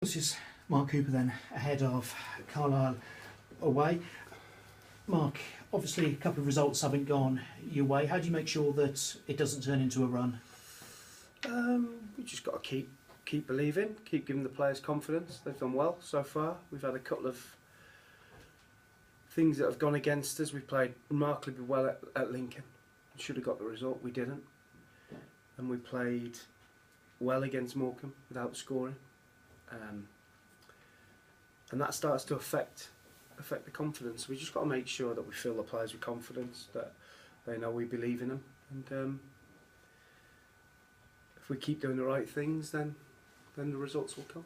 This is Mark Cooper then, ahead of Carlisle away. Mark, obviously a couple of results haven't gone your way. How do you make sure that it doesn't turn into a run? We just got to keep believing, keep giving the players confidence. They've done well so far. We've had a couple of things that have gone against us. We played remarkably well at Lincoln. Should have got the result, we didn't. And we played well against Morecambe without scoring. And that starts to affect the confidence. We just got to make sure that we fill the players with confidence, that they know we believe in them. And if we keep doing the right things, then the results will come.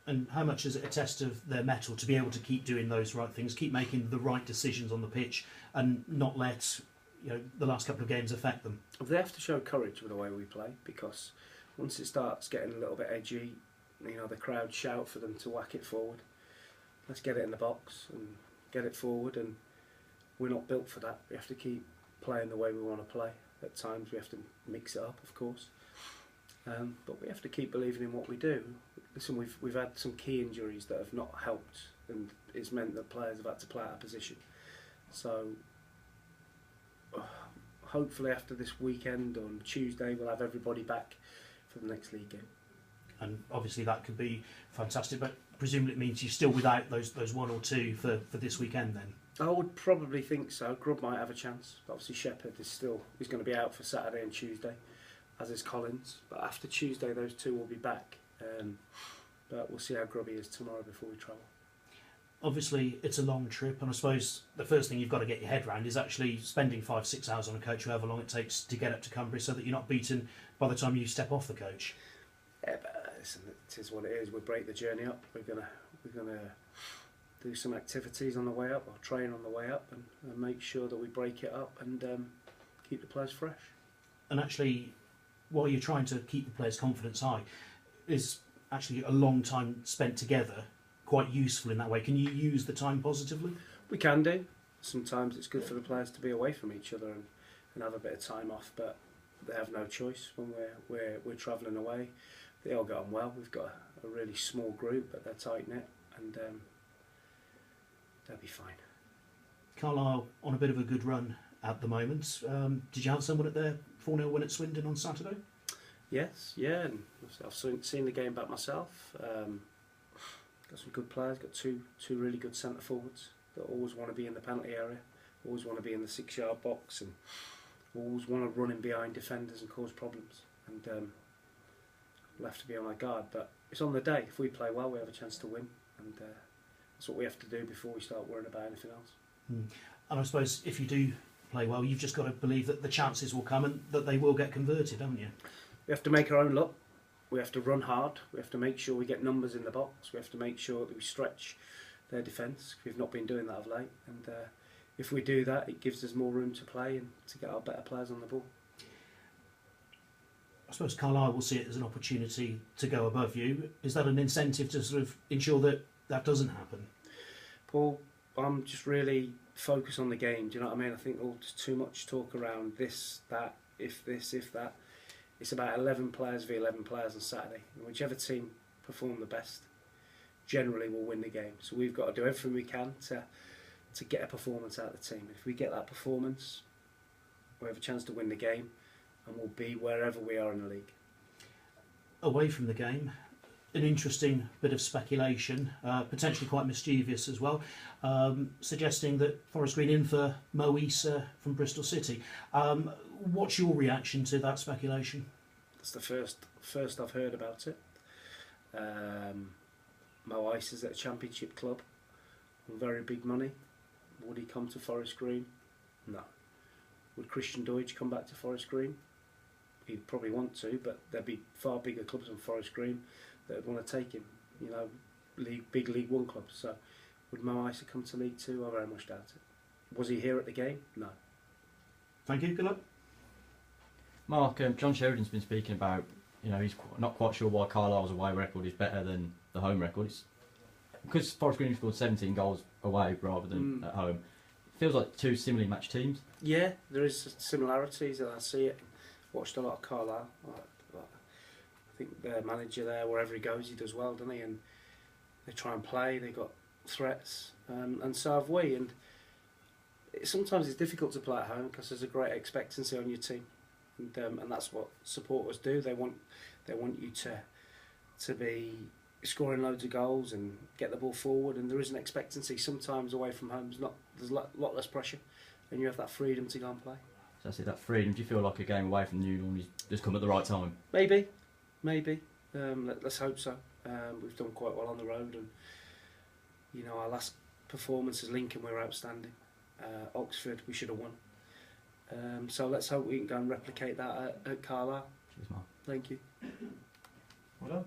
And how much is it a test of their mettle to be able to keep doing those right things, keep making the right decisions on the pitch, and not let the last couple of games affect them? They have to show courage with the way we play, because once it starts getting a little bit edgy, the crowd shout for them to whack it forward. Let's get it in the box and get it forward, and we're not built for that. We have to keep playing the way we want to play. At times we have to mix it up, of course, but we have to keep believing in what we do. Listen, we've had some key injuries that have not helped, and it's meant that players have had to play out of position. So hopefully after this weekend on Tuesday we'll have everybody back for the next league game. And obviously that could be fantastic, but presumably it means you're still without those one or two for this weekend then? I would probably think so. Grubb might have a chance. Obviously Shepherd he's going to be out for Saturday and Tuesday, as is Collins. But after Tuesday those two will be back. But we'll see how Grubby is tomorrow before we travel. Obviously it's a long trip, and I suppose the first thing you've got to get your head around is actually spending 5-6 hours on a coach, however long it takes to get up to Cumbria, so that you're not beaten by the time you step off the coach. Yeah, but listen, it is what it is. We'll break the journey up. We're gonna do some activities on the way up, or train on the way up, and make sure that we break it up and keep the players fresh. And actually, while you're trying to keep the players' confidence high, is actually a long time spent together quite useful in that way? Can you use the time positively? We can do. Sometimes it's good for the players to be away from each other and have a bit of time off, but they have no choice when we're travelling away. They all get on well. We've got a really small group, but they're tight knit, and they'll be fine. Carlisle on a bit of a good run at the moment. Did you have someone at their 4-0 win at Swindon on Saturday? Yes, yeah, and I've seen the game back myself. Got some good players. Got two really good centre forwards that always want to be in the penalty area, always want to be in the 6-yard box, and always want to run in behind defenders and cause problems. And we'll have to be on our guard, but it's on the day. If we play well, we have a chance to win, and that's what we have to do before we start worrying about anything else. And I suppose if you do play well, you've just got to believe that the chances will come and that they will get converted, haven't you? We have to make our own luck. We have to run hard. We have to make sure we get numbers in the box. We have to make sure that we stretch their defence. We've not been doing that of late, and if we do that, it gives us more room to play and to get our better players on the ball. I suppose Carlisle will see it as an opportunity to go above you. Is that an incentive to sort of ensure that that doesn't happen? Paul, I'm just really focused on the game. Do you know what I mean? I think there's too much talk around this, that, if that. It's about 11 players v 11 players on Saturday. And whichever team perform the best generally will win the game. So we've got to do everything we can to get a performance out of the team. If we get that performance, we have a chance to win the game, and we'll be wherever we are in the league. Away from the game, an interesting bit of speculation, potentially quite mischievous as well, suggesting that Forest Green in for Mo Issa from Bristol City. What's your reaction to that speculation? That's the first I've heard about it. Mo Issa's at a championship club on very big money. Would he come to Forest Green? No. Would Christian Deutsch come back to Forest Green? He'd probably want to, but there'd be far bigger clubs than Forest Green that would want to take him. Big League One clubs. So would Mo Issa come to League Two? I very much doubt it. Was he here at the game? No. Thank you. Good luck. Mark, John Sheridan's been speaking about, he's not quite sure why Carlisle's away record is better than the home record. It's because Forest Green scored 17 goals away rather than at home. It feels like two similarly matched teams. Yeah, there is similarities, and I see it. Watched a lot of Carlisle. I think their manager there, wherever he goes, he does well, doesn't he? And They try and play. They got threats, and so have we. And sometimes it's difficult to play at home because there's a great expectancy on your team, and that's what supporters do. They want you to be scoring loads of goals and get the ball forward, and there is an expectancy. Sometimes away from home, there's a lot less pressure, and you have that freedom to go and play. So that's it, that freedom. Do you feel like a game away from you normally just come at the right time? Maybe. Let's hope so. We've done quite well on the road, and our last performance as Lincoln, we were outstanding. Oxford, we should have won. So let's hope we can go and replicate that at Carlisle. Cheers, Mark. Thank you. Well done.